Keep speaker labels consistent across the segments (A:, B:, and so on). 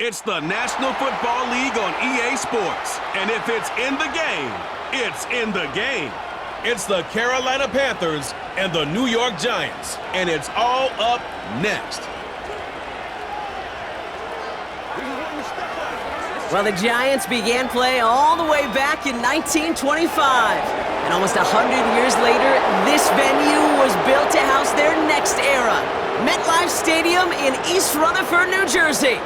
A: It's the National Football League on EA Sports. And if it's in the game, it's in the game. It's the Carolina Panthers and the New York Giants. And it's all up next.
B: Well, the Giants began play all the way back in 1925. And almost 100 years later, this venue was built to house their next era. MetLife Stadium in East Rutherford, New Jersey.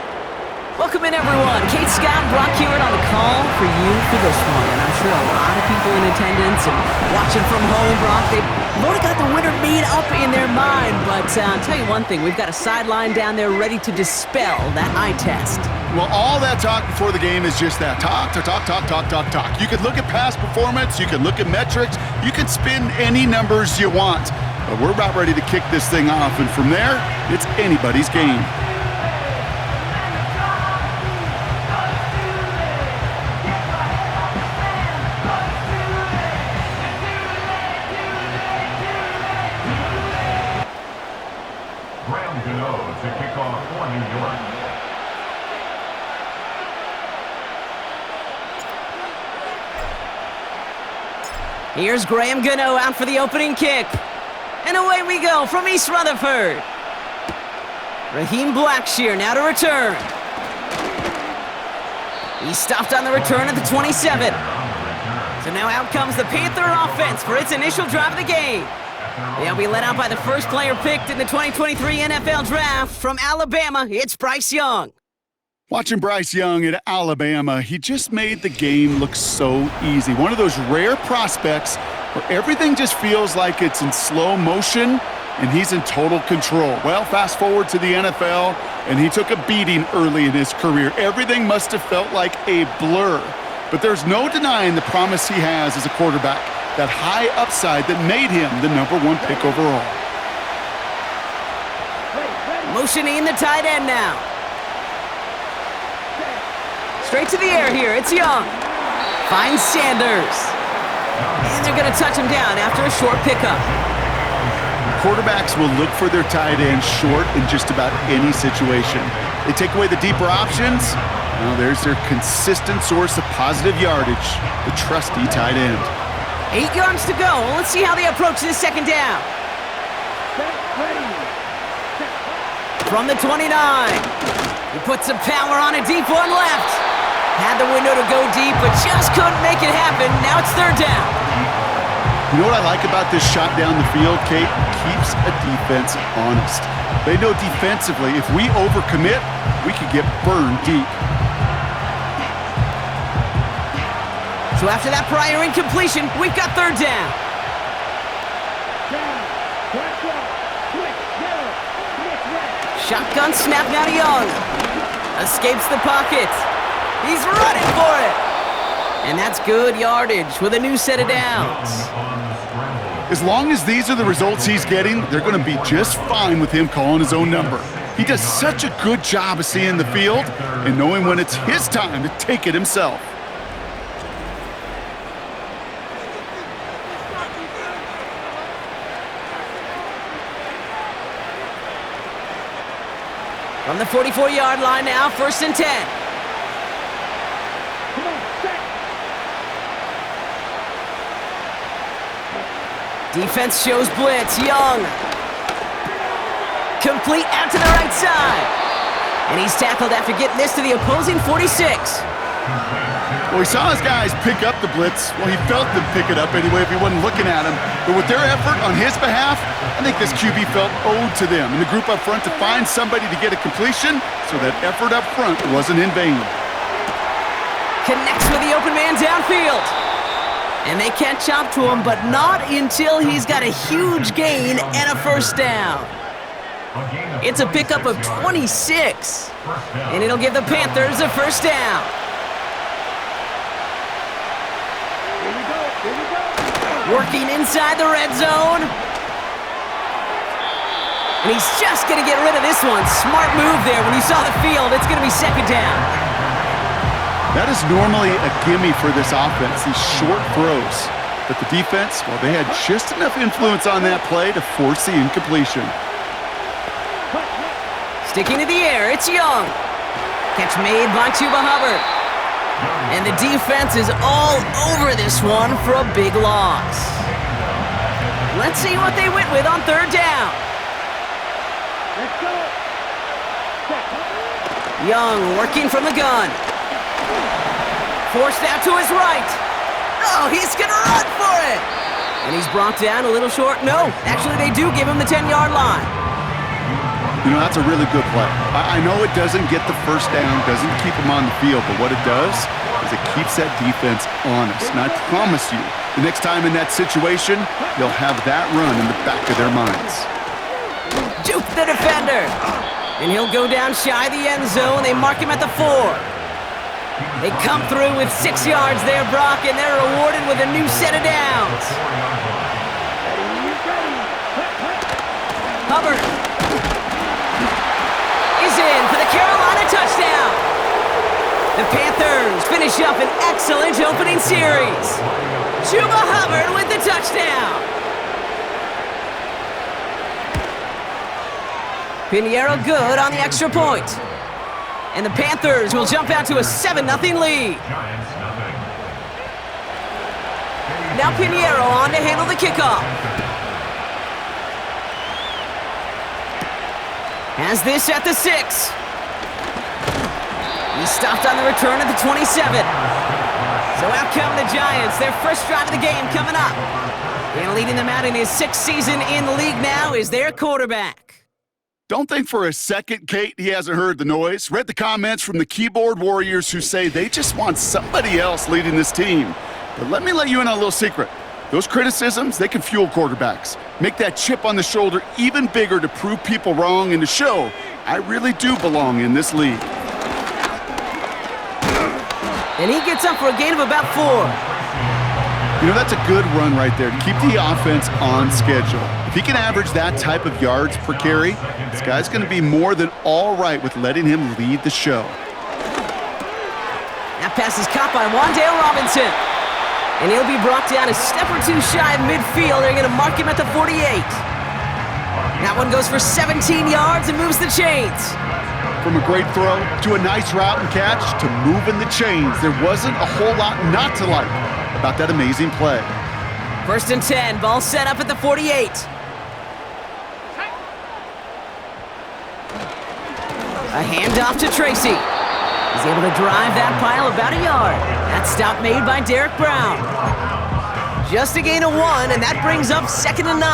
B: Welcome in, everyone. Kate, Scott, Brock Hewitt on the call for you for this one. And I'm sure a lot of people in attendance and watching from home, Brock, they've already got the winner made up in their mind. But I'll tell you one thing, we've got a sideline down there ready to dispel that eye test.
C: Well, all that talk before the game is just that. Talk. You could look at past performance, you can look at metrics, you can spin any numbers you want. But we're about ready to kick this thing off, and from there, it's anybody's game.
D: To kick off for New York.
B: Here's Graham Gano out for the opening kick. And away we go from East Rutherford. Raheem Blackshear now to return. He stopped on the return at the 27. So now out comes the Panther offense for its initial drive of the game. They'll be led out by the first player picked in the 2023 NFL Draft from Alabama. It's Bryce Young.
C: Watching Bryce Young at Alabama, he just made the game look so easy. One of those rare prospects where everything just feels like it's in slow motion and he's in total control. Well, fast forward to the NFL, and he took a beating early in his career. Everything must have felt like a blur. But there's no denying the promise he has as a quarterback. That high upside that made him the #1 pick overall.
B: Motioning the tight end now. Straight to the air here, it's Young. Finds Sanders. And they're going to touch him down after a short pickup.
C: Quarterbacks will look for their tight end short in just about any situation. They take away the deeper options. Well, there's their consistent source of positive yardage, the trusty tight end.
B: 8 yards to go. Let's see how they approach this second down. From the 29. He puts some power on a deep one left. Had the window to go deep, but just couldn't make it happen. Now it's third down.
C: You know what I like about this shot down the field, Kate? Keeps a defense honest. They know defensively, if we overcommit, we could get burned deep.
B: So after that prior incompletion, we've got third down. Shotgun snap now to Young. Escapes the pocket. He's running for it. And that's good yardage with a new set of downs.
C: As long as these are the results he's getting, they're going to be just fine with him calling his own number. He does such a good job of seeing the field and knowing when it's his time to take it himself.
B: From the 44-yard line now, 1st and 10. Defense shows blitz. Young. Complete out to the right side. And he's tackled after getting this to the opposing 46.
C: Well, he saw his guys pick up the blitz. Well, he felt them pick it up anyway if he wasn't looking at him. But with their effort on his behalf, I think this QB felt owed to them and the group up front to find somebody to get a completion, so that effort up front wasn't in vain.
B: Connects with the open man downfield. And they can't chop to him, but not until he's got a huge gain and a first down. It's a pickup of 26. And it'll give the Panthers a first down. Working inside the red zone. And he's just going to get rid of this one. Smart move there. When you saw the field, it's going to be second down.
C: That is normally a gimme for this offense, these short throws. But the defense, well, they had just enough influence on that play to force the incompletion.
B: Sticking to the air, it's Young. Catch made by Chuba Hubbard. And the defense is all over this one for a big loss. Let's see what they went with on third down. Young working from the gun. Forced out to his right. Oh, he's going to run for it. And he's brought down a little short. No, actually they do give him the 10-yard line.
C: You know, that's a really good play. I know it doesn't get the first down, doesn't keep him on the field, but what it does is it keeps that defense honest. And I promise you, the next time in that situation, they'll have that run in the back of their minds.
B: Juke the defender. And he'll go down shy of the end zone. They mark him at the 4. They come through with 6 yards there, Brock, and they're rewarded with a new set of downs. Hubbard is in for the Carolina touchdown. The Panthers finish up an excellent opening series. Chuba Hubbard with the touchdown. Pinheiro good on the extra point. And the Panthers will jump out to a 7-0 lead. Now Pinheiro on to handle the kickoff. Has this at the 6. He stopped on the return at the 27. So out come the Giants. Their first drive of the game coming up. And leading them out in his 6th season in the league now is their quarterback.
C: Don't think for a second, Kate, he hasn't heard the noise. Read the comments from the keyboard warriors who say they just want somebody else leading this team. But let me let you in on a little secret. Those criticisms, they can fuel quarterbacks. Make that chip on the shoulder even bigger to prove people wrong and to show I really do belong in this league.
B: And he gets up for a gain of about 4.
C: You know, that's a good run right there to keep the offense on schedule. If he can average that type of yards per carry, this guy's going to be more than all right with letting him lead the show.
B: That pass is caught by Wan'Dale Robinson. And he'll be brought down a step or 2 shy of midfield. They're going to mark him at the 48. That one goes for 17 yards and moves the chains.
C: From a great throw to a nice route and catch to moving the chains, there wasn't a whole lot not to like about that amazing play.
B: 1st and 10, ball set up at the 48. A handoff to Tracy. He's able to drive that pile about a yard. That stop made by Derek Brown. Just a gain of 1, and that brings up 2nd and 9.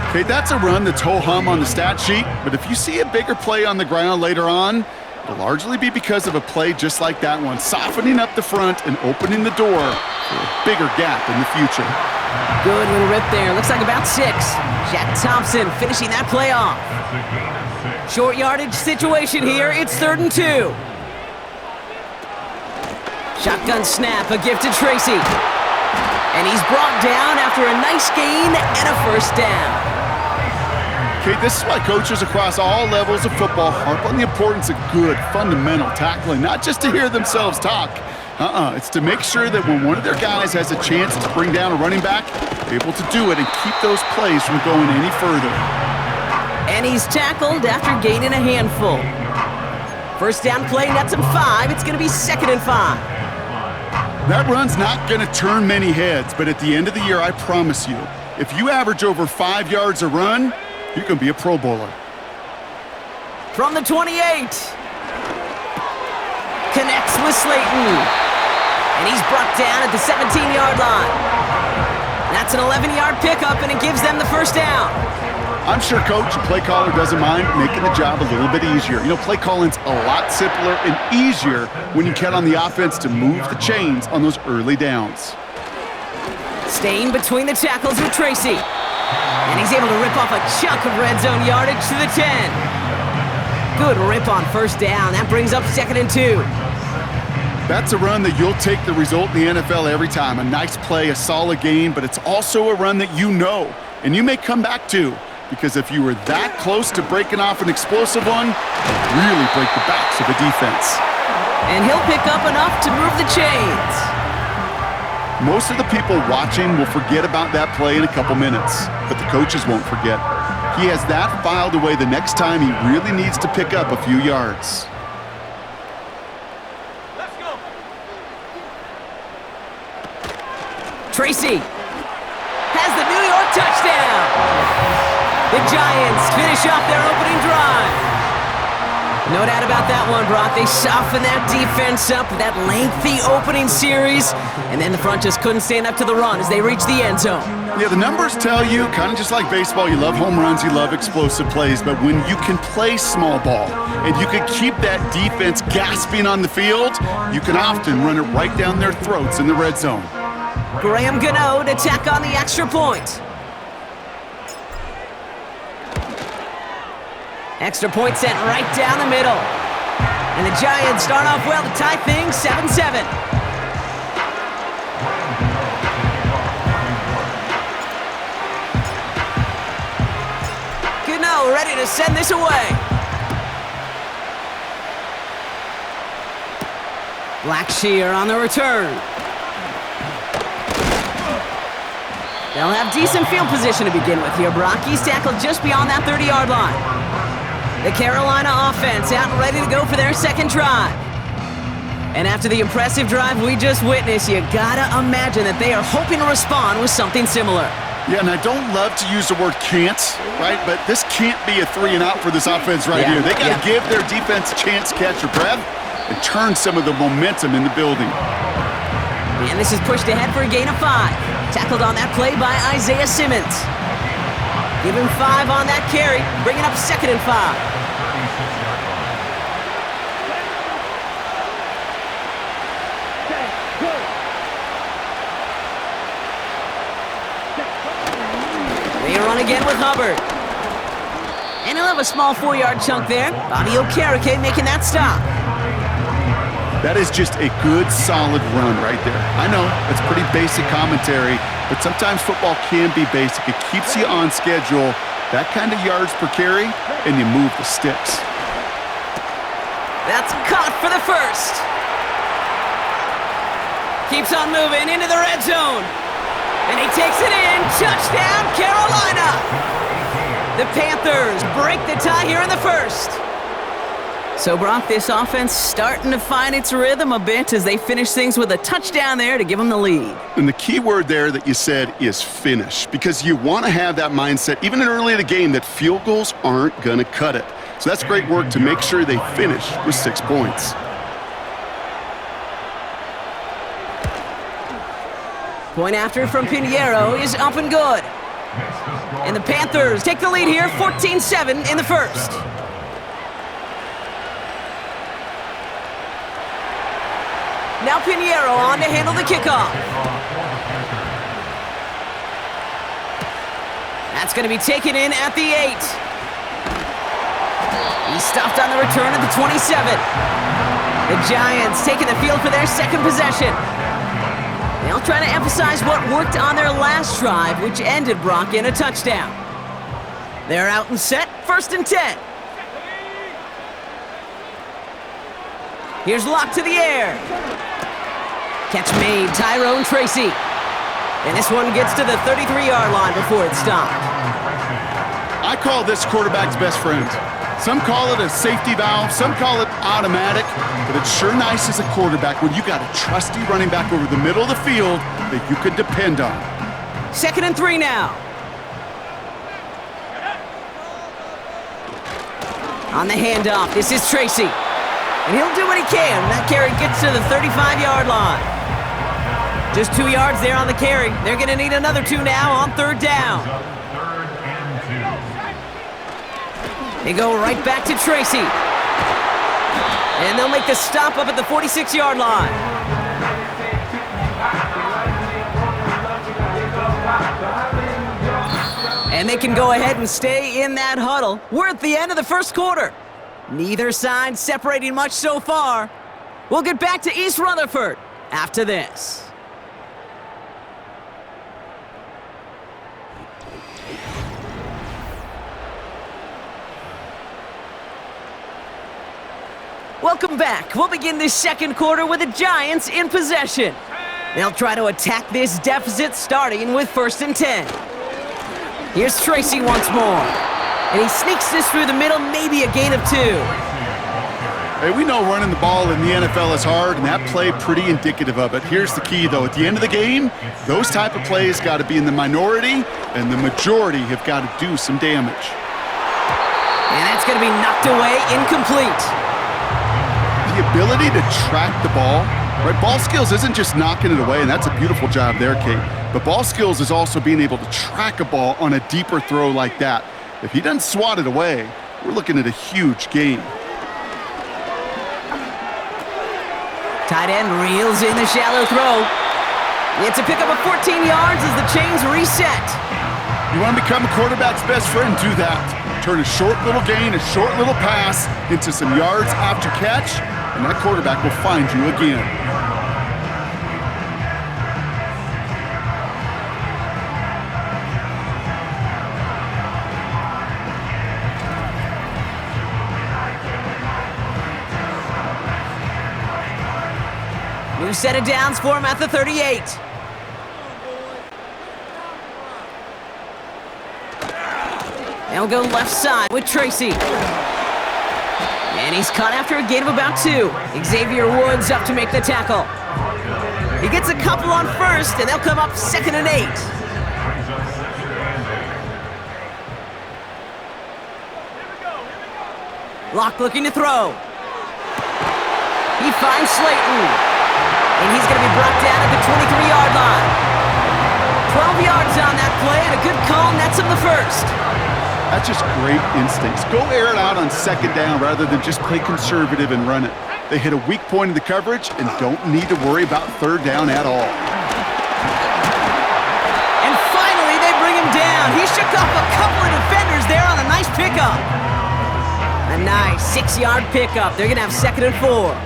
C: Okay, that's a run that's ho-hum on the stat sheet, but if you see a bigger play on the ground later on, it'll largely be because of a play just like that one, softening up the front and opening the door for a bigger gap in the future.
B: Good little rip there. Looks like about 6. Jack Thompson finishing that play off. Short yardage situation here. It's 3rd and 2. Shotgun snap, a gift to Tracy. And he's brought down after a nice gain and a 1st down.
C: Okay, this is why coaches across all levels of football harp on the importance of good, fundamental tackling, not just to hear themselves talk. It's to make sure that when one of their guys has a chance to bring down a running back, they're able to do it and keep those plays from going any further.
B: And he's tackled after gaining a handful. 1st down play, nets him 5. It's going to be 2nd and 5.
C: That run's not going to turn many heads, but at the end of the year, I promise you, if you average over 5 yards a run, you're going to be a Pro Bowler.
B: From the 28. Connects with Slayton. And he's brought down at the 17-yard line. That's an 11-yard pickup, and it gives them the 1st down.
C: I'm sure coach and play caller doesn't mind making the job a little bit easier. You know, play calling's a lot simpler and easier when you count on the offense to move the chains on those early downs.
B: Staying between the tackles with Tracy. And he's able to rip off a chunk of red zone yardage to the 10. Good rip on 1st down. That brings up 2nd and 2.
C: That's a run that you'll take the result in the NFL every time. A nice play, a solid gain, but it's also a run that you know, and you may come back to. Because if you were that close to breaking off an explosive one, it'll really break the backs of the defense.
B: And he'll pick up enough to move the chains.
C: Most of the people watching will forget about that play in a couple minutes, but the coaches won't forget. He has that filed away the next time he really needs to pick up a few yards.
B: Let's go. Tracy has the New York touchdown. The Giants finish off their opening drive. No doubt about that one, Brock. They softened that defense up with that lengthy opening series, and then the front just couldn't stand up to the run as they reached the end zone.
C: Yeah, the numbers tell you, kind of just like baseball, you love home runs, you love explosive plays, but when you can play small ball and you can keep that defense gasping on the field, you can often run it right down their throats in the red zone.
B: Graham Gano to tack on the extra point. Extra point sent right down the middle. And the Giants start off well to tie things 7-7. Gano ready to send this away. Blackshear on the return. They'll have decent field position to begin with here, Brock. He's tackled just beyond that 30-yard line. The Carolina offense out and ready to go for their second drive. And after the impressive drive we just witnessed, you gotta imagine that they are hoping to respond with something similar.
C: Yeah, and I don't love to use the word can't, right? But this can't be a 3-and-out for this offense right here. They gotta give their defense a chance to catch their breath and turn some of the momentum in the building.
B: And this is pushed ahead for a gain of 5. Tackled on that play by Isaiah Simmons. Give him 5 on that carry, bringing up 2nd and 5. They run again with Hubbard. And he'll have a small 4-yard chunk there. Bobby Okereke making that stop.
C: That is just a good, solid run right there. I know, it's pretty basic commentary, but sometimes football can be basic. It keeps you on schedule, that kind of yards per carry, and you move the sticks.
B: That's caught for the first. Keeps on moving into the red zone. And he takes it in. Touchdown, Carolina! The Panthers break the tie here in the first. So, Brock, this offense starting to find its rhythm a bit as they finish things with a touchdown there to give them the lead.
C: And the key word there that you said is finish, because you want to have that mindset, even early in the game, that field goals aren't going to cut it. So that's great work to make sure they finish with 6 points.
B: Point after from Pinheiro is up and good. And the Panthers take the lead here, 14-7 in the first. Now Pinheiro on to handle the kickoff. That's going to be taken in at the 8. He's stopped on the return at the 27. The Giants taking the field for their second possession. They'll try to emphasize what worked on their last drive, which ended, Brock, in a touchdown. They're out and set, 1st and 10. Here's Locke to the air. Catch made, Tyrone Tracy. And this one gets to the 33-yard line before it's stopped.
C: I call this quarterback's best friend. Some call it a safety valve, some call it automatic, but it's sure nice as a quarterback when you got a trusty running back over the middle of the field that you can depend on.
B: 2nd and 3 now. On the handoff, this is Tracy. And he'll do what he can. That carry gets to the 35-yard line. Just 2 yards there on the carry. They're going to need another 2 now on 3rd down. They go right back to Tracy. And they'll make the stop up at the 46-yard line. And they can go ahead and stay in that huddle. We're at the end of the first quarter. Neither side separating much so far. We'll get back to East Rutherford after this. Welcome back. We'll begin this second quarter with the Giants in possession. They'll try to attack this deficit starting with 1st and 10. Here's Tracy once more. And he sneaks this through the middle, maybe a gain of 2.
C: Hey, we know running the ball in the NFL is hard, and that play pretty indicative of it. Here's the key, though. At the end of the game, those type of plays got to be in the minority, and the majority have got to do some damage.
B: And that's going to be knocked away, incomplete.
C: The ability to track the ball, right? Ball skills isn't just knocking it away, and that's a beautiful job there, Kate. But ball skills is also being able to track a ball on a deeper throw like that. If he doesn't swat it away, we're looking at a huge gain.
B: Tight end reels in the shallow throw. It's a pickup of 14 yards as the chains reset.
C: You want to become a quarterback's best friend, do that. Turn a short little gain, a short little pass into some yards after catch, and that quarterback will find you again.
B: New set of downs for him at the 38. And we'll go left side with Tracy. And he's caught after a gain of about 2. Xavier Woods up to make the tackle. He gets a couple on first, and they'll come up 2nd and 8. Locke looking to throw. He finds Slayton. And he's going to be brought down at the 23-yard line. 12 yards on that play, and a good call nets him the first.
C: That's just great instincts. Go air it out on 2nd down rather than just play conservative and run it. They hit a weak point in the coverage and don't need to worry about 3rd down at all.
B: And finally, they bring him down. He shook off a couple of defenders there on a nice pickup. A nice 6-yard pickup. They're going to have 2nd and 4.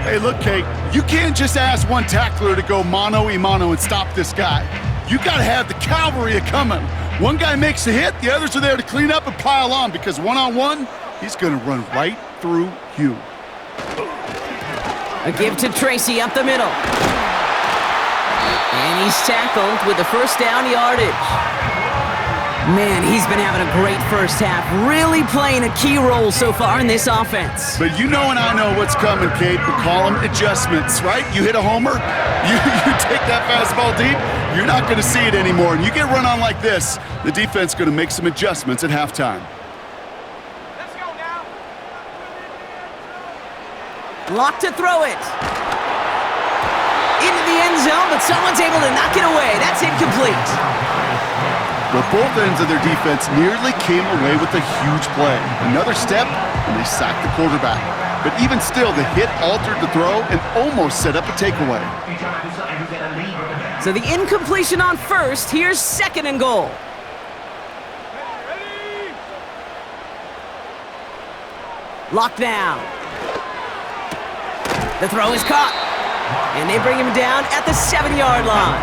C: Hey, look, Kate, you can't just ask one tackler to go mano-a-mano and stop this guy. You got to have the cavalry coming. One guy makes a hit, the others are there to clean up and pile on because one-on-one, he's going to run right through you.
B: A give to Tracy up the middle. And he's tackled with the 1st down yardage. Man, he's been having a great first half, really playing a key role so far in this offense.
C: But you know and I know what's coming, Kate. We call them adjustments, right? You hit a homer, you take that fastball deep, you're not going to see it anymore. And you get run on like this, the defense is going to make some adjustments at halftime.
E: Let's go now.
B: Locke to throw it. Into the end zone, but someone's able to knock it away. That's incomplete.
C: Well, both ends of their defense nearly came away with a huge play. Another step, and they sacked the quarterback. But even still, the hit altered the throw and almost set up a takeaway.
B: So the incompletion on 1st, here's 2nd and goal. Locked down. The throw is caught. And they bring him down at the 7-yard line.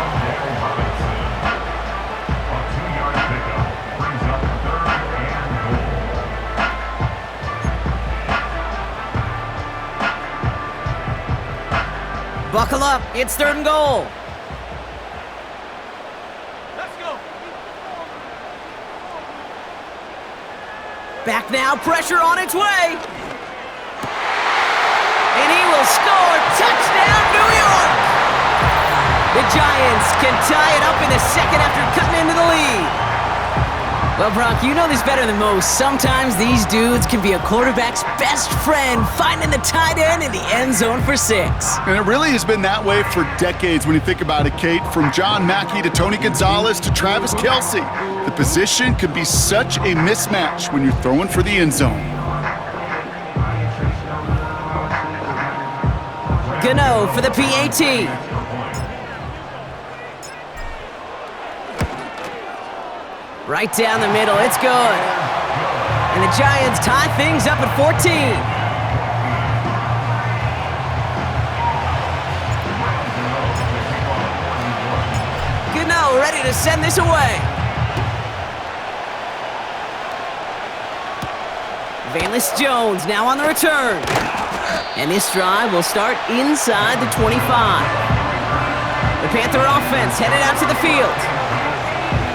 B: Buckle up, it's 3rd and goal.
E: Let's go.
B: Back now, pressure on its way. And he will score. Touchdown, New York! The Giants can tie it up in the 2nd after cutting into the lead. Well, Brock, you know this better than most. Sometimes these dudes can be a quarterback's best friend, finding the tight end in the end zone for 6.
C: And it really has been that way for decades when you think about it, Kate. From John Mackey to Tony Gonzalez to Travis Kelce. The position can be such a mismatch when you're throwing for the end zone.
B: Gano for the PAT. Right down the middle, it's good. And the Giants tie things up at 14. Gano ready to send this away. Valus Jones now on the return. And this drive will start inside the 25. The Panther offense headed out to the field.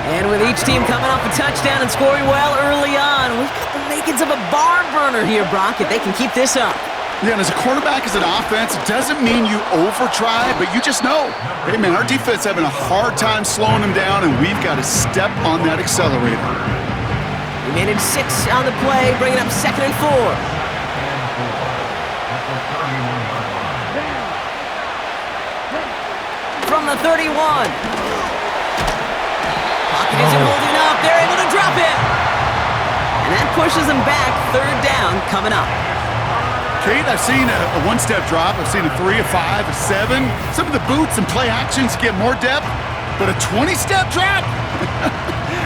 B: And with each team coming off a touchdown and scoring well early on, we've got the makings of a barn burner here, Brock, if they can keep this up.
C: Yeah, and as a quarterback, as an offense, it doesn't mean you over-try, but you just know, hey, man, our defense having a hard time slowing them down, and we've got to step on that accelerator.
B: We managed 6 on the play, bringing up 2nd and 4. From the 31. Pocket isn't holding up. They're able to drop it. And that pushes them back. 3rd down coming up.
C: Kate, I've seen a one-step drop. I've seen a 3, a 5, a 7. Some of the boots and play actions get more depth, but a 20-step drop?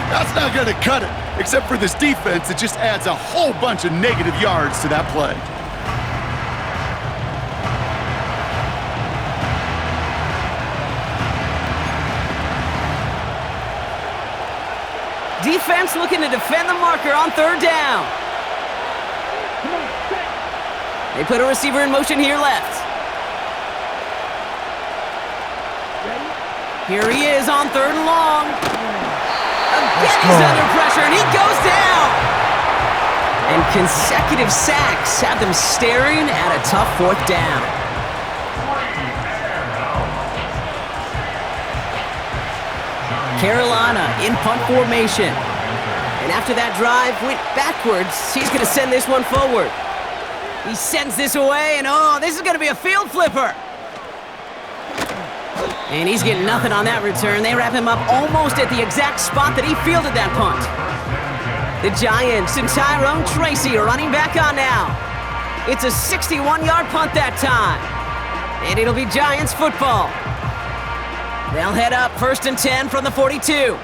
C: That's not going to cut it. Except for this defense, it just adds a whole bunch of negative yards to that play.
B: Defense looking to defend the marker on 3rd down. They put a receiver in motion here left. Here he is on 3rd and long. Again, he's under pressure, and he goes down. And consecutive sacks have them staring at a tough 4th down. Carolina in punt formation. And after that drive went backwards, he's going to send this one forward. He sends this away, and oh, this is going to be a field flipper. And he's getting nothing on that return. They wrap him up almost at the exact spot that he fielded that punt. The Giants and Tyrone Tracy are running back on now. It's a 61-yard punt that time. And it'll be Giants football. They'll head up 1st and 10 from the 42.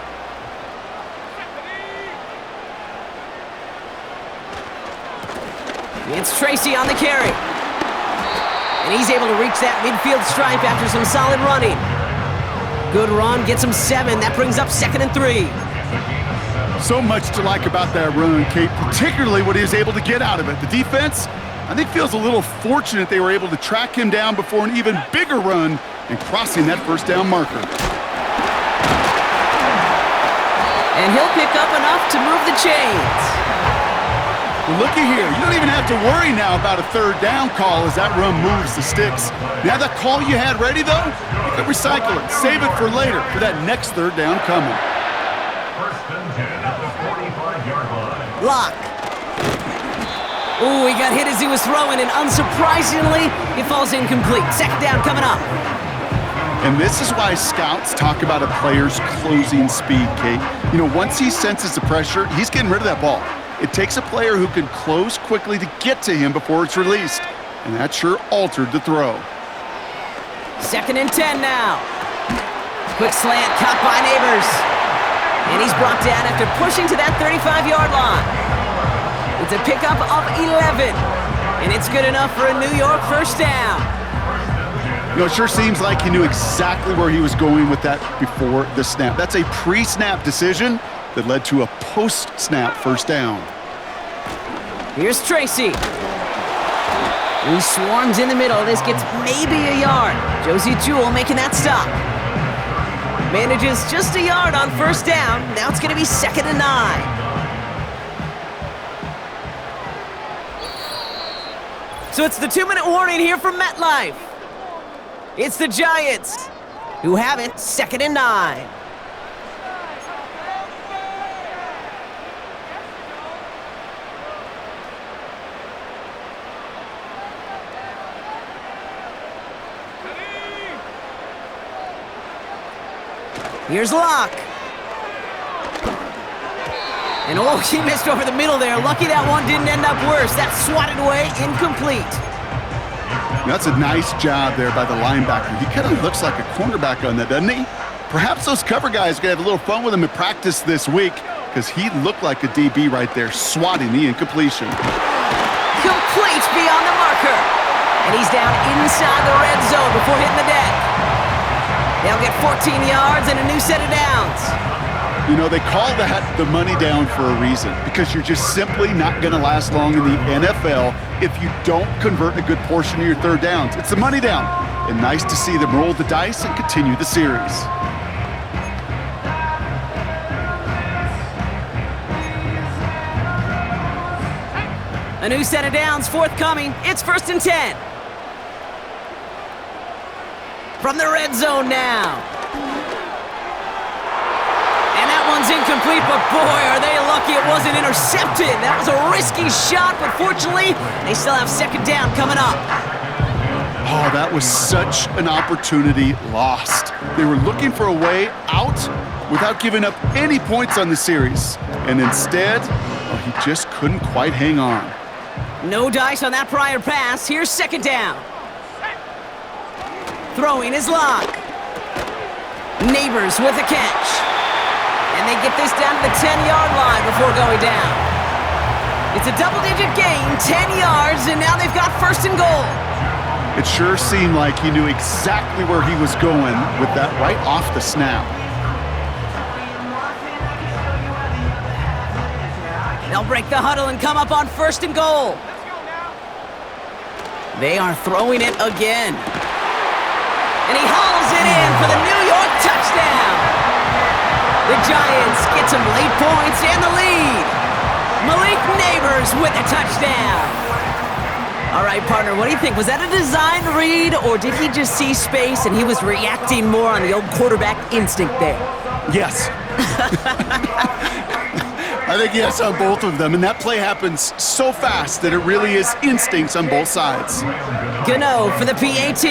B: It's Tracy on the carry. And he's able to reach that midfield stripe after some solid running. Good run, gets him 7. That brings up 2nd and 3.
C: So much to like about that run, Kate, particularly what he was able to get out of it. The defense, I think, feels a little fortunate they were able to track him down before an even bigger run and crossing that 1st down marker.
B: And he'll pick up enough to move the chains.
C: Well, looky here. You don't even have to worry now about a 3rd down call as that run moves the sticks. Now that call you had ready, though, you can recycle it. Save it for later for that next 3rd down coming.
D: 1st and 10 at the 45-yard line.
B: Lock. Ooh, he got hit as he was throwing, and unsurprisingly, it falls incomplete. 2nd down coming up.
C: And this is why scouts talk about a player's closing speed, Kate. You know, once he senses the pressure, he's getting rid of that ball. It takes a player who can close quickly to get to him before it's released. And that sure altered the throw.
B: 2nd and 10 now. Quick slant caught by Neighbors. And he's brought down after pushing to that 35-yard line. It's a pickup of 11. And it's good enough for a New York 1st down.
C: You know, it sure seems like he knew exactly where he was going with that before the snap. That's a pre-snap decision that led to a post-snap 1st down.
B: Here's Tracy. He swarms in the middle. This gets maybe a yard. Josie Jewell making that stop. Manages just a yard on 1st down. Now it's going to be 2nd and 9. So it's the 2-minute warning here from MetLife. It's the Giants who have it, 2nd and 9. Here's Locke. And oh, he missed over the middle there. Lucky that one didn't end up worse. That's swatted away, incomplete.
C: That's a nice job there by the linebacker. He kind of looks like a cornerback on that, doesn't he? Perhaps those cover guys are going to have a little fun with him in practice this week because he looked like a DB right there, swatting the incompletion.
B: Complete beyond the marker. And he's down inside the red zone before hitting the deck. They'll get 14 yards and a new set of downs.
C: You know, they call that the money down for a reason because you're just simply not going to last long in the NFL if you don't convert a good portion of your 3rd downs. It's the money down. And nice to see them roll the dice and continue the series.
B: A new set of downs forthcoming. It's 1st and 10. From the red zone now. And that one's incomplete, but boy, are they lucky it wasn't intercepted. That was a risky shot, but fortunately, they still have 2nd down coming up.
C: Oh, that was such an opportunity lost. They were looking for a way out without giving up any points on the series. And instead, well, he just couldn't quite hang on.
B: No dice on that prior pass. Here's 2nd down. Throwing his lock. Neighbors with a catch. And they get this down to the 10-yard line before going down. It's a double-digit gain, 10 yards, and now they've got 1st and goal.
C: It sure seemed like he knew exactly where he was going with that right off the snap.
B: They'll break the huddle and come up on 1st and goal. They are throwing it again. And he hauls it in for the New York touchdown. The Giants get some late points and the lead. Malik Neighbors with a touchdown. All right, partner, what do you think? Was that a design read, or did he just see space and he was reacting more on the old quarterback instinct there?
C: Yes. I think yes on both of them, and that play happens so fast that it really is instincts on both sides.
B: Gano for the PAT.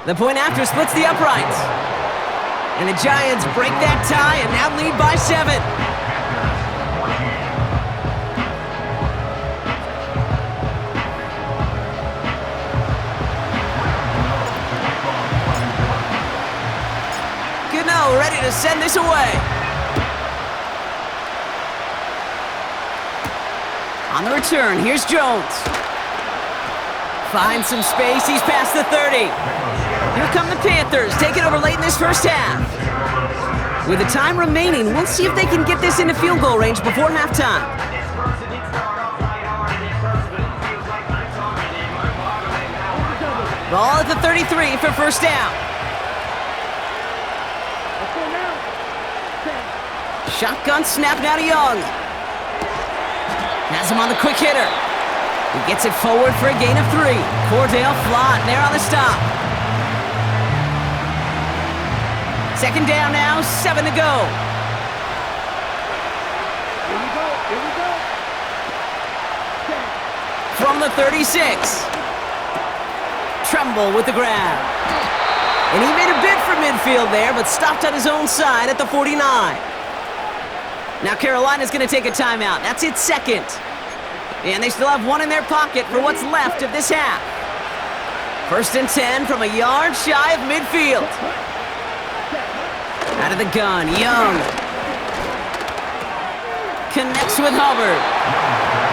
B: The point after splits the uprights. And the Giants break that tie and now lead by 7. Gano ready to send this away. On the return, here's Jones. Finds some space, he's past the 30. Here come the Panthers, taking over late in this 1st half. With the time remaining, we'll see if they can get this into field goal range before halftime. Ball at the 33 for 1st down. Shotgun snap now to Young. Has him on the quick hitter. He gets it forward for a gain of 3. Cordell Flott there on the stop. 2nd down now, 7 to go.
E: Here we go.
B: From the 36. Tremble with the grab. And he made a bid for midfield there, but stopped on his own side at the 49. Now Carolina's going to take a timeout. That's its 2nd. And they still have 1 in their pocket for what's left of this half. 1st and 10 from a yard shy of midfield. Out of the gun, Young. Connects with Hubbard.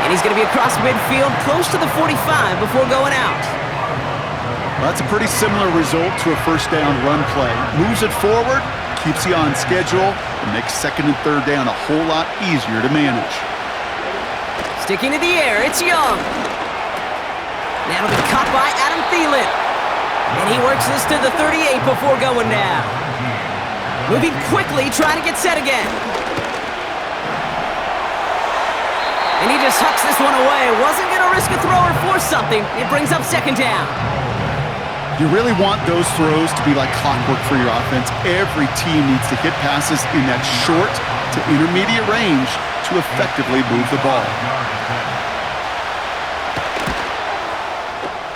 B: And he's going to be across midfield, close to the 45 before going out.
C: Well, that's a pretty similar result to a 1st down run play. Moves it forward, keeps you on schedule, and makes 2nd and 3rd down a whole lot easier to manage.
B: Sticking to the air, it's Young. That'll be caught by Adam Thielen. And he works this to the 38 before going down. Moving quickly, trying to get set again. And he just hucks this one away. Wasn't going to risk a throw or force something. It brings up 2nd down.
C: You really want those throws to be like clockwork for your offense. Every team needs to hit passes in that short to intermediate range to effectively move the ball.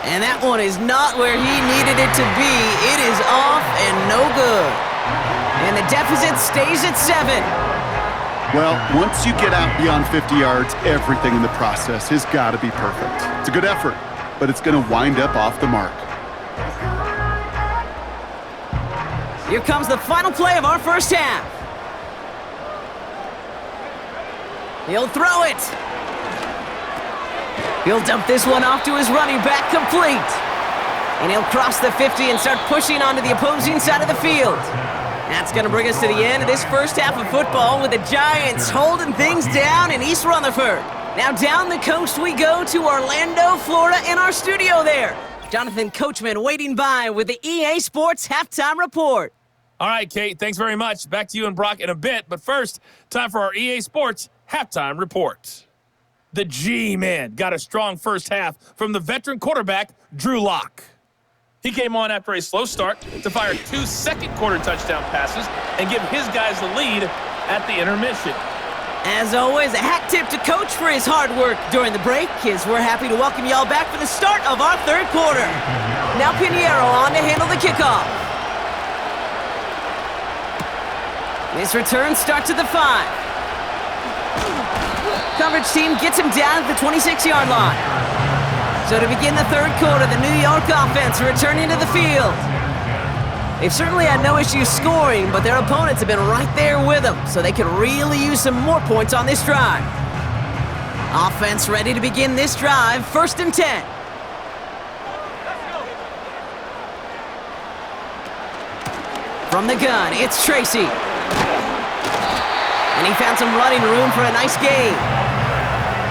B: And that one is not where he needed it to be. It is off and no good. And the deficit stays at 7.
C: Well, once you get out beyond 50 yards, everything in the process has got to be perfect. It's a good effort, but it's going to wind up off the mark.
B: Here comes the final play of our 1st half. He'll throw it. He'll dump this one off to his running back, complete. And he'll cross the 50 and start pushing onto the opposing side of the field. That's going to bring us to the end of this 1st half of football with the Giants holding things down in East Rutherford. Now down the coast we go to Orlando, Florida, in our studio there. Jonathan Coachman waiting by with the EA Sports Halftime Report.
F: All right, Kate, thanks very much. Back to you and Brock in a bit. But first, time for our EA Sports Halftime Report. The G-Man got a strong first half from the veteran quarterback, Drew Lock. He came on after a slow start to fire 2 second-quarter touchdown passes and give his guys the lead at the intermission.
B: As always, a hat tip to Coach for his hard work during the break, as we're happy to welcome y'all back for the start of our third quarter. Now Pinheiro on to handle the kickoff. This return starts at the 5. Coverage team gets him down at the 26-yard line. So to begin the third quarter, the New York offense returning to the field. They've certainly had no issues scoring, but their opponents have been right there with them, so they could really use some more points on this drive. Offense ready to begin this drive, 1st and 10. From the gun, it's Tracy. And he found some running room for a nice gain.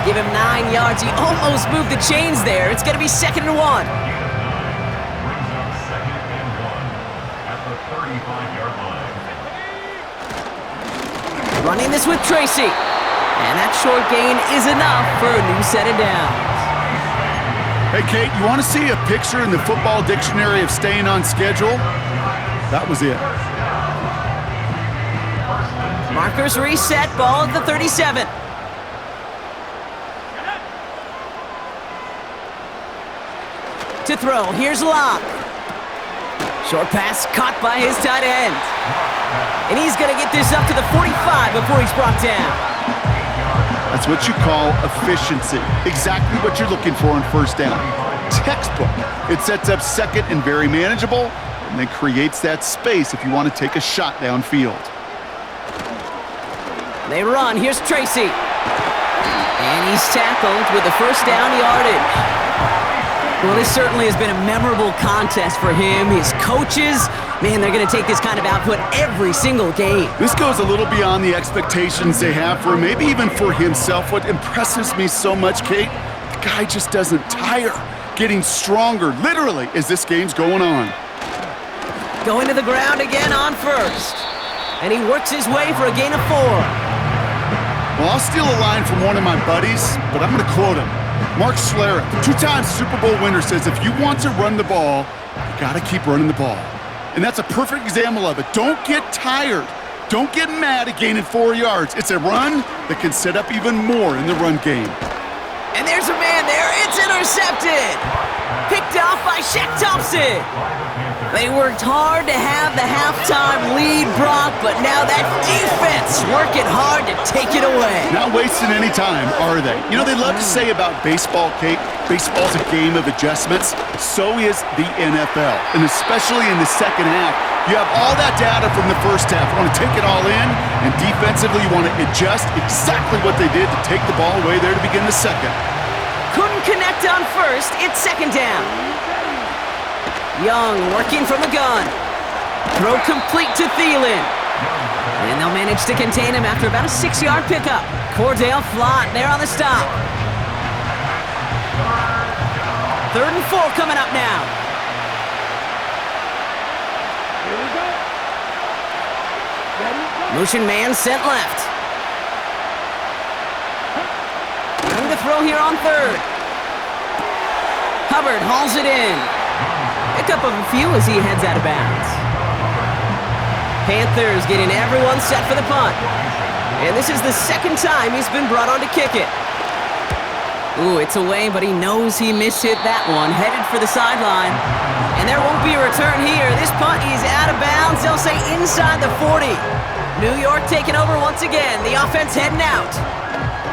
B: Give him 9 yards. He almost moved the chains there. It's going to be 2nd and 1. Running this with Tracy. And that short gain is enough for a new set of downs.
C: Hey, Kate, you want to see a picture in the football dictionary of staying on schedule? That was it.
B: Markers reset, ball at the 37. To throw, here's Locke. Short pass caught by his tight end. And he's going to get this up to the 45 before he's brought down.
C: That's what you call efficiency. Exactly what you're looking for on first down. Textbook. It sets up second and very manageable, and then creates that space if you want to take a shot downfield.
B: They run, here's Tracy. And he's tackled with the first down yardage. Well, this certainly has been a memorable contest for him. His coaches, man, they're going to take this kind of output every single game.
C: This goes a little beyond the expectations they have for him, maybe even for himself. What impresses me so much, Kate, the guy just doesn't tire. Getting stronger, literally, as this game's going on.
B: Going to the ground again on first. And he works his way for a gain of 4.
C: Well, I'll steal a line from one of my buddies, but I'm going to quote him. Mark Schlereth, 2-time Super Bowl winner, says if you want to run the ball, you got to keep running the ball. And that's a perfect example of it. Don't get tired. Don't get mad at gaining 4 yards. It's a run that can set up even more in the run game.
B: And there's a man there. It's intercepted. Picked off by Shaq Thompson. They worked hard to have the halftime lead, Brock, but now that defense working hard to take it away.
C: Not wasting any time, are they? You know, they love to say about baseball, Kate, baseball's a game of adjustments. So is the NFL, and especially in the second half. You have all that data from the first half. You want to take it all in, and defensively you want to adjust exactly what they did to take the ball away there to begin the second.
B: Couldn't connect on first. It's 2nd down. Young working from the gun. Throw complete to Thielen. And they'll manage to contain him after about a 6-yard pickup. Cordell Flott there on the stop. 3rd and 4 coming up now.
E: Here we go. Ready, go.
B: Motion man sent left. Going to throw here on 3rd. Hubbard hauls it in. Pickup of a few as he heads out of bounds. Panthers getting everyone set for the punt. And this is the 2nd time he's been brought on to kick it. Ooh, it's away, but he knows he mishit that one. Headed for the sideline. And there won't be a return here. This punt is out of bounds. They'll say inside the 40. New York taking over once again. The offense heading out.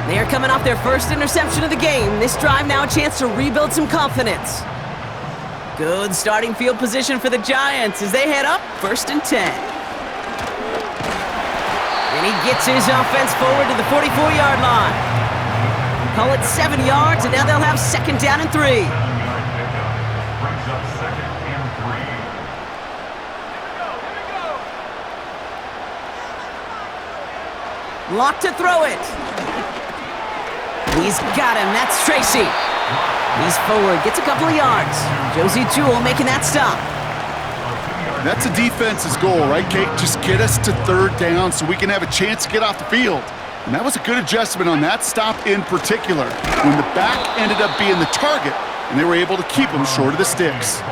B: They are coming off their first interception of the game. This drive now a chance to rebuild some confidence. Good starting field position for the Giants as they head up 1st and 10. And he gets his offense forward to the 44-yard line. Call it 7 yards, and now they'll have 2nd down and 3.
D: Brings up 2nd and 3.
B: Lock to throw it. He's got him. That's Tracy. He's forward, gets a couple of yards. Josie Jewell making that stop.
C: That's a defense's goal, right, Kate? Just get us to third down so we can have a chance to get off the field. And that was a good adjustment on that stop in particular, when the back ended up being the target, and they were able to keep him short of the sticks.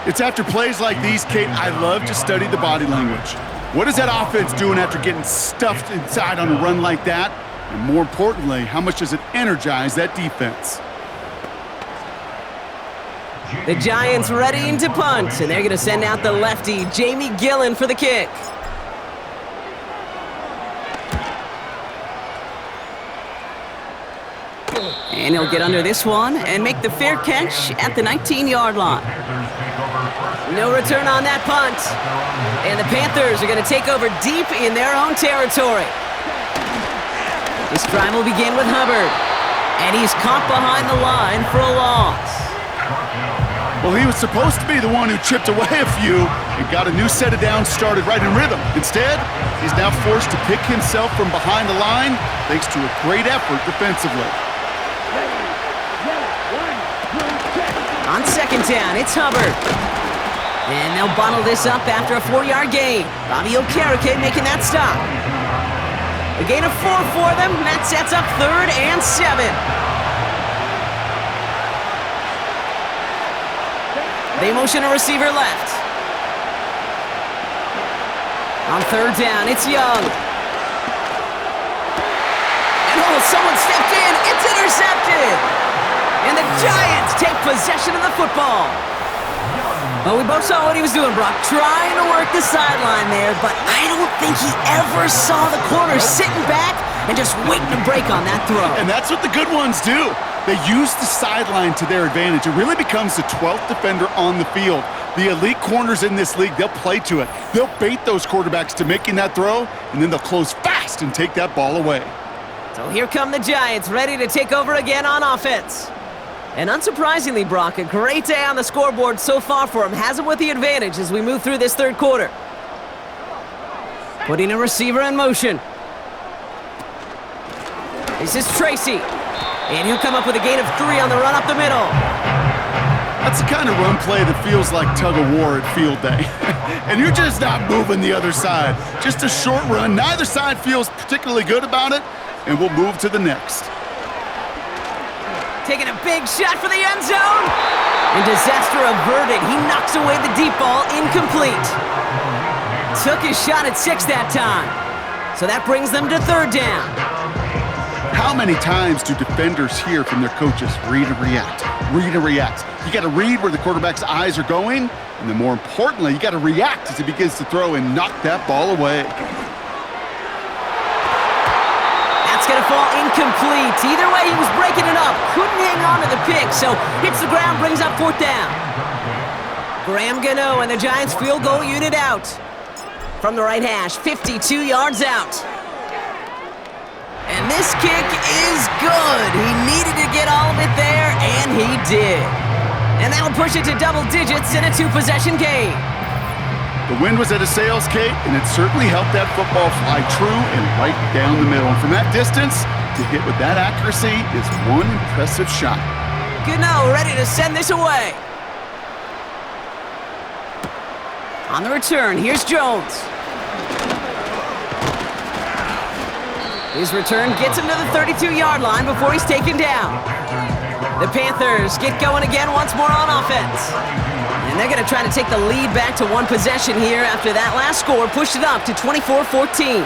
C: It's after plays like these, Kate, I love to study the body language. What is that offense doing after getting stuffed inside on a run like that? And more importantly, how much does it energize that defense?
B: The Giants readying to punt, and they're going to send out the lefty, Jamie Gillen, for the kick. And he'll get under this one and make the fair catch at the 19-yard line. No return on that punt. And the Panthers are going to take over deep in their own territory. This drive will begin with Hubbard. And he's caught behind the line for a loss.
C: Well, he was supposed to be the one who chipped away a few and got a new set of downs started right in rhythm. Instead, he's now forced to pick himself from behind the line thanks to a great effort defensively.
B: On second down, it's Hubbard. And they'll bottle this up after a 4-yard gain. Bobby Okereke making that stop. A gain of 4 for them. That sets up 3rd and 7. They motion a receiver left. On 3rd down, it's Young. And someone stepped in. It's intercepted. And the Giants take possession of the football. Well, we both saw what he was doing, Brock, trying to work the sideline there, but I don't think he ever saw the corner sitting back and just waiting to break on that throw.
C: And that's what the good ones do. They use the sideline to their advantage. It really becomes the 12th defender on the field. The elite corners in this league, they'll play to it. They'll bait those quarterbacks to making that throw, and then they'll close fast and take that ball away.
B: So here come the Giants, ready to take over again on offense. And unsurprisingly, Brock, a great day on the scoreboard so far for him. Has him with the advantage as we move through this 3rd quarter. Putting a receiver in motion. This is Tracy. And he'll come up with a gain of 3 on the run up the middle.
C: That's the kind of run play that feels like tug-of-war at field day. And you're just not moving the other side. Just a short run. Neither side feels particularly good about it, and we'll move to the next.
B: Taking a big shot for the end zone. And disaster averted. He knocks away the deep ball, incomplete. Took his shot at 6 that time. So that brings them to 3rd down.
C: How many times do defenders hear from their coaches, read and react, read and react? You got to read where the quarterback's eyes are going, and then more importantly, you got to react as he begins to throw and knock that ball away.
B: That's going to fall incomplete. Either way, he was breaking it up. Couldn't hang on to the pick, so hits the ground, brings up 4th down. Graham Gano and the Giants field goal unit out. From the right hash, 52 yards out. And this kick is good. He needed to get all of it there, and he did. And that'll push it to double digits in a 2-possession game.
C: The wind was at a sails, Kate, and it certainly helped that football fly true and right down the middle. And from that distance, to hit with that accuracy is one impressive shot.
B: Gano ready to send this away. On the return, here's Jones. His return gets him to the 32-yard line before he's taken down. The Panthers get going again once more on offense. And they're going to try to take the lead back to 1 possession here after that last score pushed it up to 24-14.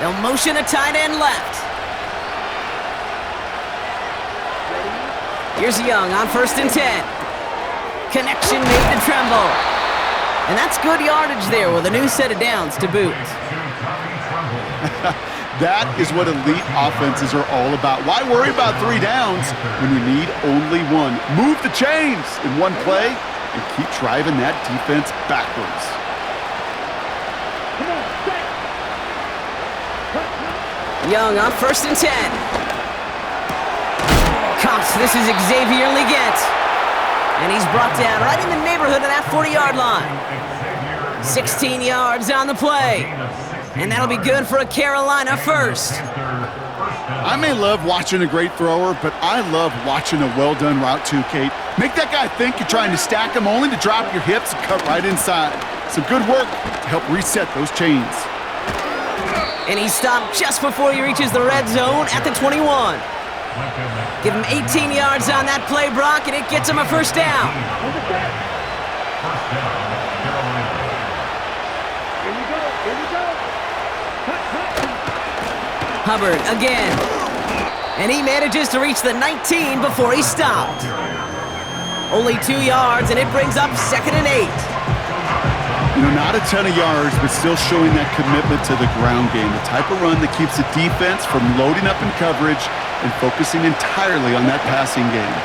B: They'll motion a tight end left. Here's Young on 1st and 10. Connection made to Tremble. And that's good yardage there with a new set of downs to boot.
C: That is what elite offenses are all about. Why worry about 3 downs when you need only 1? Move the chains in 1 play and keep driving that defense backwards.
B: Young on 1st and 10. Cops, this is Xavier Leggett. And he's brought down right in the neighborhood of that 40-yard line. 16 yards on the play. And that'll be good for a Carolina first.
C: I may love watching a great thrower, but I love watching a well-done route too, Kate. Make that guy think you're trying to stack him only to drop your hips and cut right inside. Some good work to help reset those chains.
B: And he stopped just before he reaches the red zone at the 21. Give him 18 yards on that play, Brock, and it gets him a first down.
E: Here we go.
B: Hubbard again. And he manages to reach the 19 before he stopped. Only 2 yards, and it brings up 2nd and 8.
C: You know, not a ton of yards, but still showing that commitment to the ground game. The type of run that keeps the defense from loading up in coverage and focusing entirely on that passing game.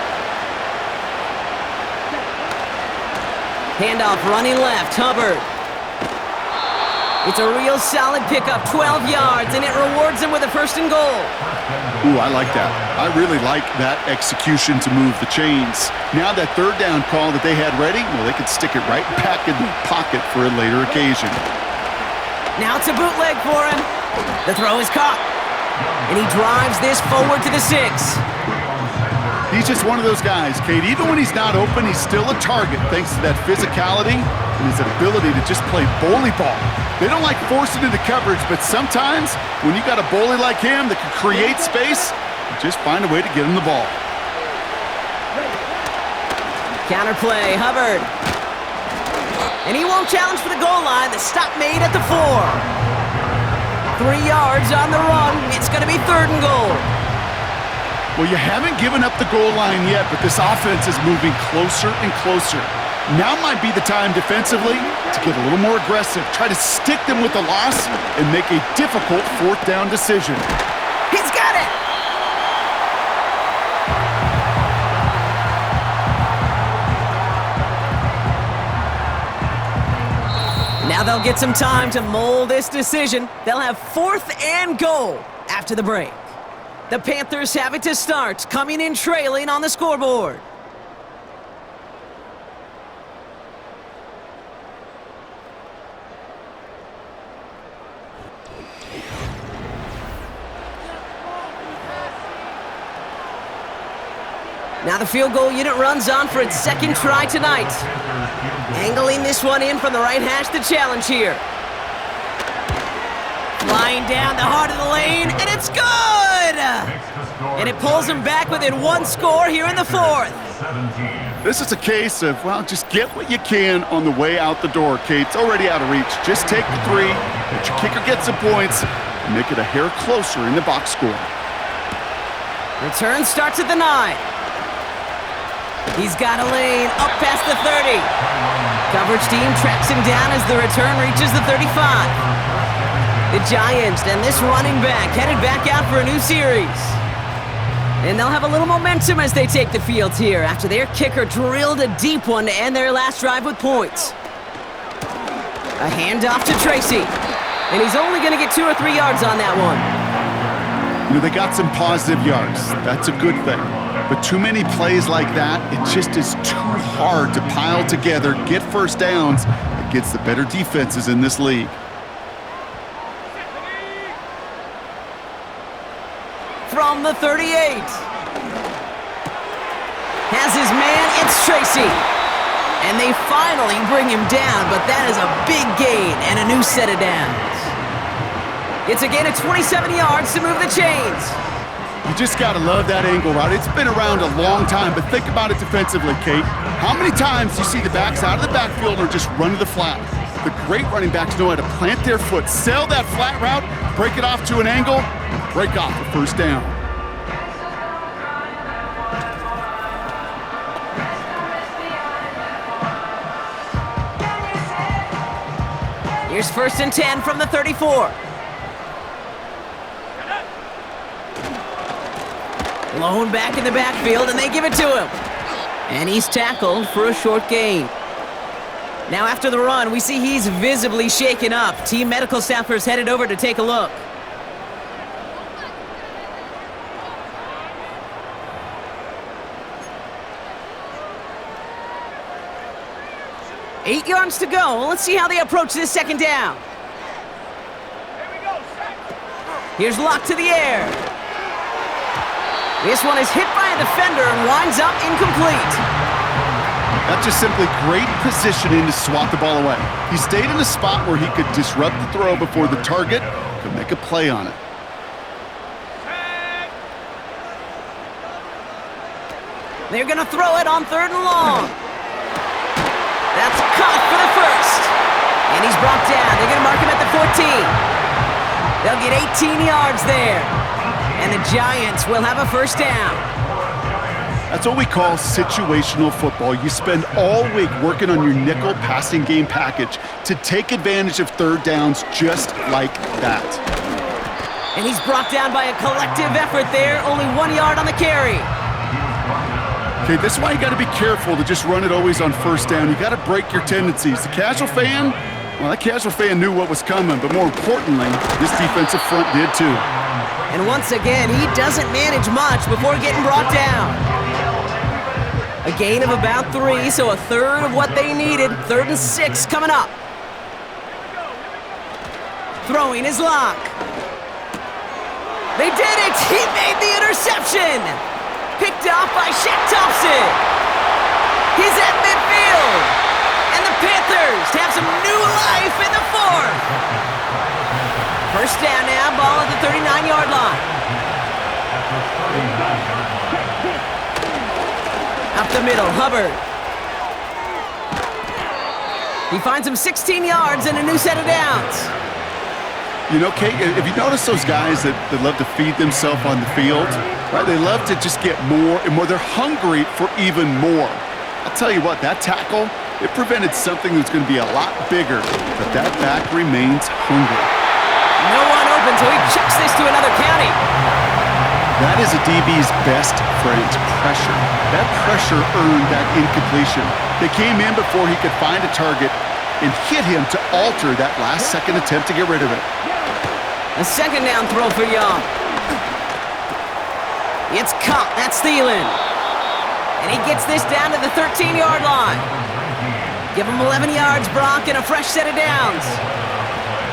B: Handoff running left, Hubbard. It's a real solid pickup, 12 yards, and it rewards him with a 1st and goal.
C: Ooh, I like that. I really like that execution to move the chains. Now that 3rd down call that they had ready, well, they could stick it right back in the pocket for a later occasion.
B: Now it's a bootleg for him. The throw is caught. And he drives this forward to the 6.
C: He's just one of those guys, Kate. Even when he's not open, he's still a target thanks to that physicality and his ability to just play bully ball. They don't like forcing into coverage, but sometimes when you got a bully like him that can create space, you just find a way to get him the ball.
B: Counter play, Hubbard. And he won't challenge for the goal line. The stop made at the 4. 3 yards on the run. It's going to be 3rd and goal.
C: Well, you haven't given up the goal line yet, but this offense is moving closer and closer. Now might be the time defensively to get a little more aggressive, try to stick them with the loss, and make a difficult 4th down decision.
B: He's got it! Now they'll get some time to mold this decision. They'll have 4th and goal after the break. The Panthers have it to start, coming in trailing on the scoreboard. Now the field goal unit runs on for its 2nd try tonight. Angling this one in from the right hash, the challenge here. Flying down the heart of the lane, and it's good! And it pulls him back within 1 score here in the 4th.
C: This is a case of, well, just get what you can on the way out the door, Kate. It's already out of reach. Just take the 3, let your kicker get some points, and make it a hair closer in the box score.
B: Return starts at the 9. He's got a lane up past the 30. Coverage team tracks him down as the return reaches the 35. The Giants and this running back headed back out for a new series. And they'll have a little momentum as they take the field here after their kicker drilled a deep one to end their last drive with points. A handoff to Tracy. And he's only going to get 2 or 3 yards on that one.
C: You know, they got some positive yards. That's a good thing. But too many plays like that, it just is too hard to pile together, get 1st downs against the better defenses in this league.
B: From the 38. Has his man, it's Tracy. And they finally bring him down, but that is a big gain and a new set of downs. It's a gain of 27 yards to move the chains.
C: You just got to love that angle route. It's been around a long time, but think about it defensively, Kate. How many times do you see the backs out of the backfield or just run to the flat? The great running backs know how to plant their foot, sell that flat route, break it off to an angle, break off a 1st down.
B: Here's 1st and 10 from the 34. Blown back in the backfield, and they give it to him. And he's tackled for a short gain. Now after the run, we see he's visibly shaken up. Team medical staffers headed over to take a look. Eight yards to go. Let's see how they approach this 2nd down. Here's Locke to the air. This one is hit by a defender and winds up incomplete.
C: That's just simply great positioning to swat the ball away. He stayed in a spot where he could disrupt the throw before the target could make a play on it.
B: They're going to throw it on 3rd and long. That's caught for the first. And he's brought down. They're going to mark him at the 14. They'll get 18 yards there. And the Giants will have a first down.
C: That's what we call situational football. You spend all week working on your nickel passing game package to take advantage of 3rd downs just like that.
B: And he's brought down by a collective effort there. Only 1 yard on the carry.
C: Okay, this is why you got to be careful to just run it always on 1st down. You got to break your tendencies. The casual fan, well, that casual fan knew what was coming, but more importantly, this defensive front did too.
B: And once again, he doesn't manage much before getting brought down. A gain of about 3, so a third of what they needed. 3rd and 6 coming up. Throwing his lock. They did it! He made the interception! Picked off by Shaq Thompson. He's at midfield. And the Panthers have some new life in the 4th. First down now, ball at the 39-yard line. Up the middle, Hubbard. He finds him 16 yards and a new set of downs.
C: You know, Kate, if you notice those guys that love to feed themselves on the field, right? They love to just get more and more. They're hungry for even more. I'll tell you what, that tackle, it prevented something that's going to be a lot bigger, but that back remains hungry.
B: No one open, so he chucks this to another county.
C: That is a DB's best friend, pressure. That pressure earned that incompletion. They came in before he could find a target and hit him to alter that last-second attempt to get rid of it.
B: A 2nd down throw for Young. It's caught. That's Thielen. And he gets this down to the 13-yard line. Give him 11 yards, Brock, and a fresh set of downs.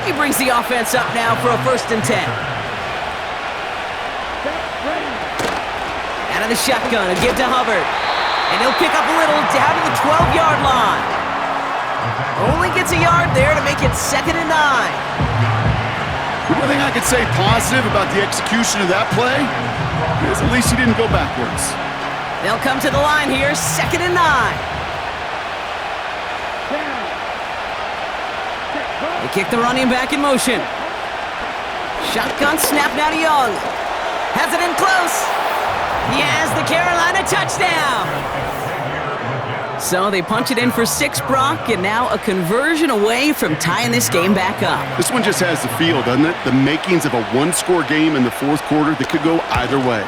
B: He brings the offense up now for a 1st and 10. Out of the shotgun, a give to Hubbard. And he'll pick up a little down to the 12-yard line. Only gets a yard there to make it 2nd and 9.
C: The one thing I could say positive about the execution of that play is at least he didn't go backwards.
B: They'll come to the line here, 2nd and 9. They kick the running back in motion. Shotgun snap now to Young. Has it in close. He has the Carolina touchdown. So they punch it in for 6, Brock, and now a conversion away from tying this game back up.
C: This one just has the feel, doesn't it? The makings of a one-score game in the 4th quarter that could go either way.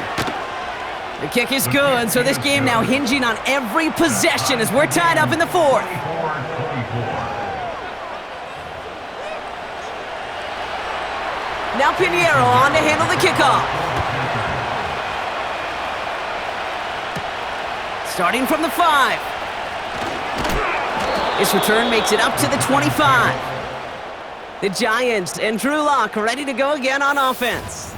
B: The kick is good, so this game now hinging on every possession as we're tied up in the 4th. Now Pinheiro on to handle the kickoff. Starting from the 5. This return makes it up to the 25. The Giants and Drew Lock ready to go again on offense.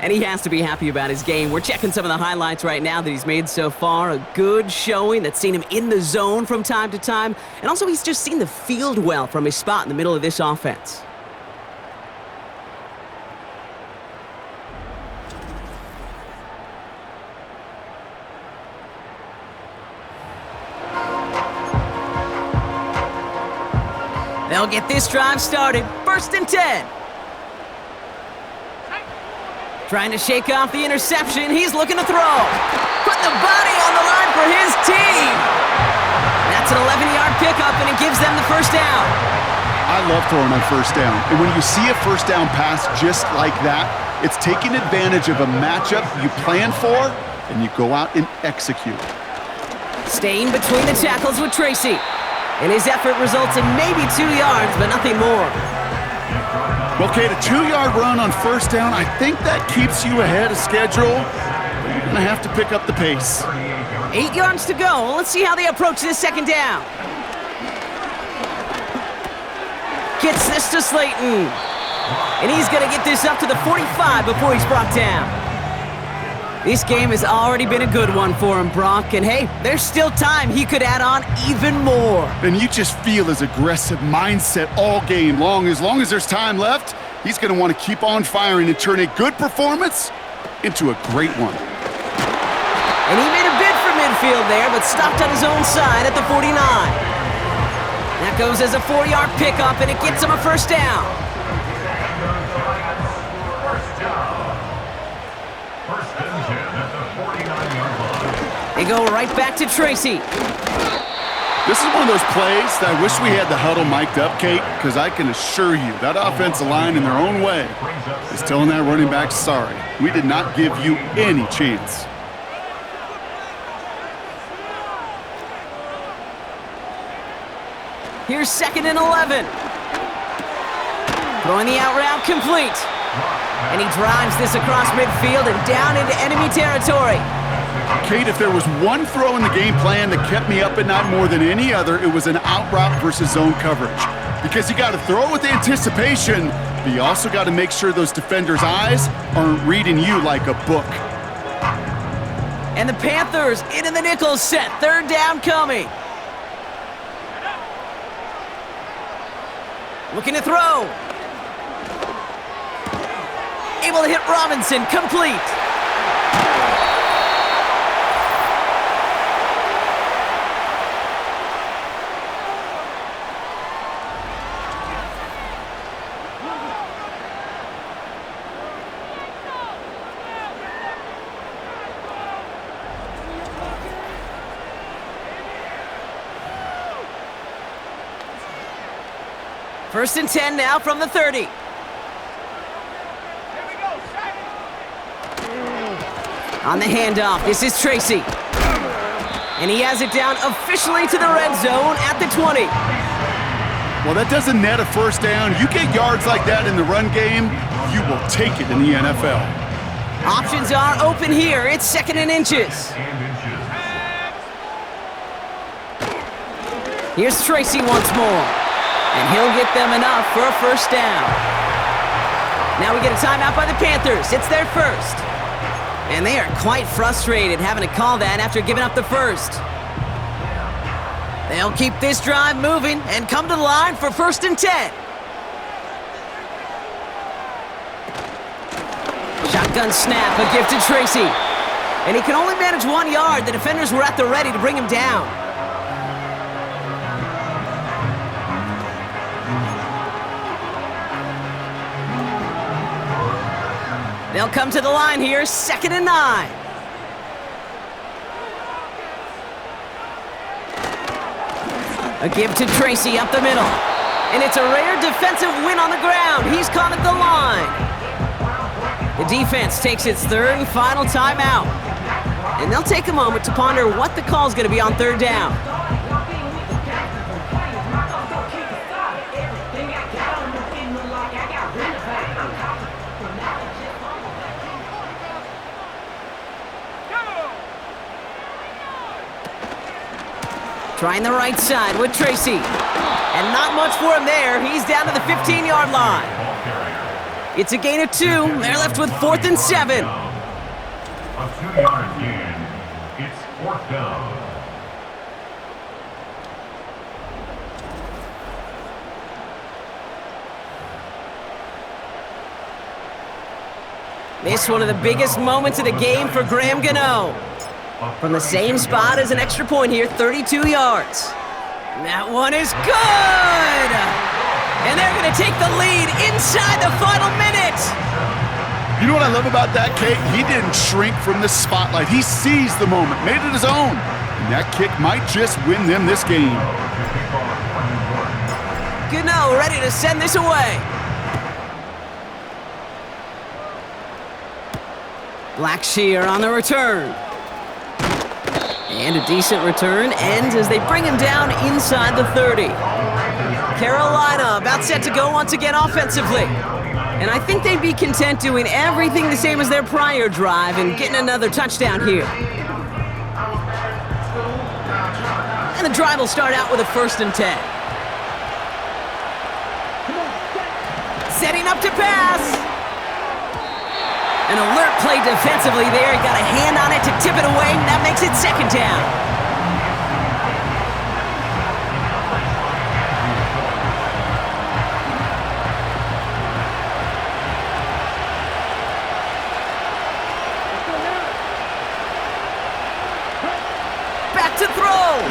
B: And he has to be happy about his game. We're checking some of the highlights right now that he's made so far. A good showing that's seen him in the zone from time to time. And also he's just seen the field well from his spot in the middle of this offense. They'll get this drive started. 1st and 10. Trying to shake off the interception. He's looking to throw. Put the body on the line for his team. That's an 11-yard pickup, and it gives them the 1st down.
C: I love throwing on 1st down. And when you see a 1st down pass just like that, it's taking advantage of a matchup you plan for, and you go out and execute.
B: Staying between the tackles with Tracy. And his effort results in maybe 2 yards, but nothing more.
C: Okay, the 2-yard run on 1st down, I think that keeps you ahead of schedule. You're going to have to pick up the pace.
B: 8 yards to go. Let's see how they approach this 2nd down. Gets this to Slayton. And he's going to get this up to the 45 before he's brought down. This game has already been a good one for him, Brock. And hey, there's still time he could add on even more.
C: And you just feel his aggressive mindset all game long. As long as there's time left, he's going to want to keep on firing and turn a good performance into a great one.
B: And he made a bid for midfield there, but stopped on his own side at the 49. That goes as a 4-yard pickup, and it gets him a first down. They go right back to Tracy.
C: This is one of those plays that I wish we had the huddle mic'd up, Kate, because I can assure you that offensive line in their own way is telling that running back, sorry, we did not give you any chance.
B: Here's 2nd and 11. Throwing the out route complete. And he drives this across midfield and down into enemy territory.
C: Kate, if there was one throw in the game plan that kept me up at night more than any other, it was an out route versus zone coverage. Because you got to throw it with anticipation, but you also got to make sure those defenders' eyes aren't reading you like a book.
B: And the Panthers into the nickel set. 3rd down coming. Looking to throw. Able to hit Robinson, complete. First and 10 now from the 30. On the handoff, this is Tracy. And he has it down officially to the red zone at the 20.
C: Well, that doesn't net a first down. You get yards like that in the run game, you will take it in the NFL.
B: Options are open here. It's 2nd and inches. Here's Tracy once more. And he'll get them enough for a first down. Now we get a timeout by the Panthers. It's their first. And they are quite frustrated having to call that after giving up the first. They'll keep this drive moving and come to the line for 1st and 10. Shotgun snap, a gift to Tracy. And he can only manage 1 yard. The defenders were at the ready to bring him down. They'll come to the line here, 2nd and 9. A give to Tracy up the middle. And it's a rare defensive win on the ground. He's caught at the line. The defense takes its 3rd and final timeout. And they'll take a moment to ponder what the call's going to be on 3rd down. Trying the right side with Tracy. And not much for him there. He's down to the 15-yard line. It's a gain of 2. They're left with 4th and 7.
D: A 2-yard gain. It's 4th down.
B: This one of the biggest moments of the game for Graham Gano. From the same spot as an extra point here, 32 yards. That one is good! And they're going to take the lead inside the final minute.
C: You know what I love about that, Kate? He didn't shrink from the spotlight. He seized the moment, made it his own. And that kick might just win them this game.
B: Gano ready to send this away. Blackshear on the return. And a decent return ends as they bring him down inside the 30. Carolina about set to go once again offensively. And I think they'd be content doing everything the same as their prior drive and getting another touchdown here. And the drive will start out with a 1st and 10. Setting up to pass. An alert play defensively there. He got a hand on it to tip it away, and that makes it second down. Back to throw.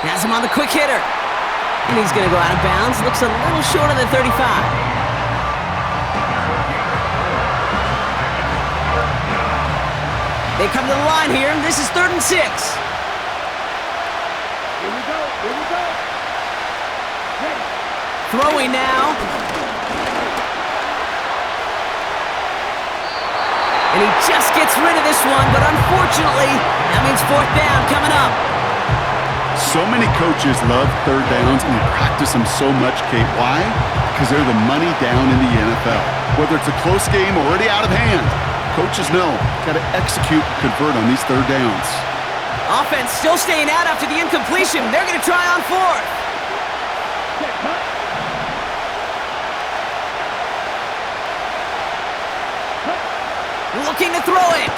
B: Has him on the quick hitter. And he's going to go out of bounds. Looks a little short of the 35. They come to the line here. This is 3rd and 6.
E: Here we go. Here we go. Ready.
B: Throwing now. And he just gets rid of this one, but unfortunately, that means 4th down coming up.
C: So many coaches love 3rd downs and they practice them so much, Kate. Why? Because they're the money down in the NFL. Whether it's a close game or already out of hand, coaches know got to execute and convert on these 3rd downs.
B: Offense still staying out after the incompletion. They're going to try on 4th. Looking to throw it.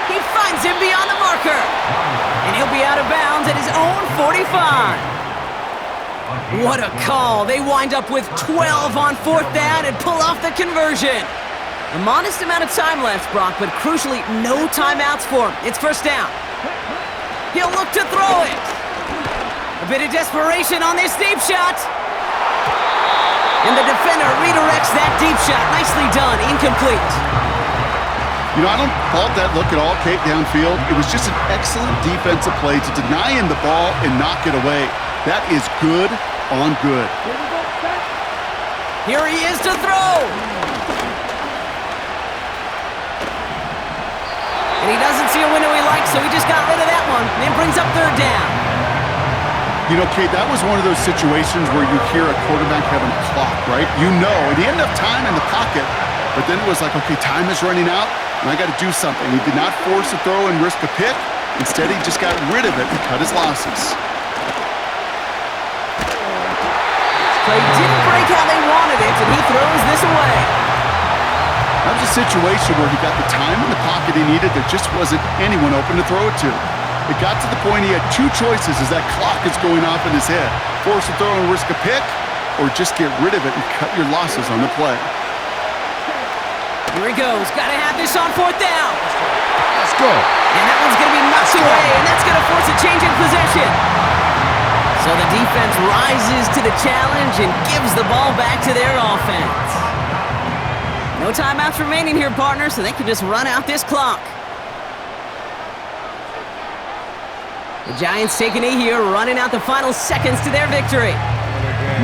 B: He finds him beyond the marker. And he'll be out of bounds at his own 45. What a call. They wind up with 12 on 4th down and pull off the conversion. A modest amount of time left, Brock, but crucially, no timeouts for him. It's 1st down. He'll look to throw it. A bit of desperation on this deep shot. And the defender redirects that deep shot. Nicely done. Incomplete.
C: You know, I don't fault that look at all, Kate, downfield. It was just an excellent defensive play to deny him the ball and knock it away. That is good on good.
B: Here he is to throw. And he doesn't see a window he likes, so he just got rid of that one. And brings up 3rd down.
C: You know, Kate, that was one of those situations where you hear a quarterback having a clock, right? You know, and he had enough time in the pocket, but then it was like, okay, time is running out, and I got to do something. He did not force a throw and risk a pick. Instead, he just got rid of it and cut his losses.
B: Play didn't break how they wanted it, and he throws this away.
C: That was a situation where he got the time in the pocket he needed. There just wasn't anyone open to throw it to. It got to the point he had 2 choices as that clock is going off in his head. Force a throw and risk a pick, or just get rid of it and cut your losses on the play.
B: Here he goes. Got to have this on 4th down.
C: Let's go.
B: And that one's going to be knocked away, and that's going to force a change in possession. So the defense rises to the challenge and gives the ball back to their offense. No timeouts remaining here, partner, so they can just run out this clock. The Giants take a knee here, running out the final seconds to their victory.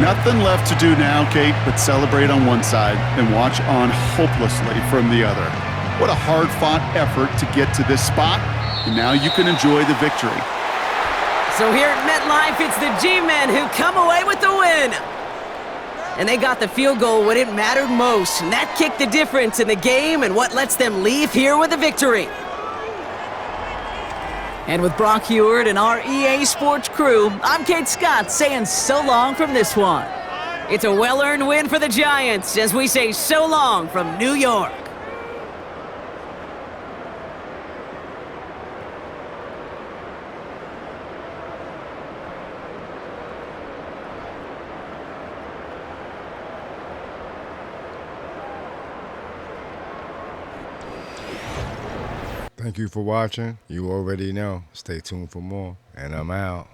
C: Nothing left to do now, Kate, but celebrate on one side and watch on hopelessly from the other. What a hard-fought effort to get to this spot, and now you can enjoy the victory.
B: So here at MetLife, it's the G-Men who come away with the win. And they got the field goal when it mattered most, and that kicked the difference in the game and what lets them leave here with a victory. And with Brock Heward and our EA Sports crew, I'm Kate Scott saying so long from this one. It's a well-earned win for the Giants as we say so long from New York.
G: Thank you for watching. You already know. Stay tuned for more. And I'm out.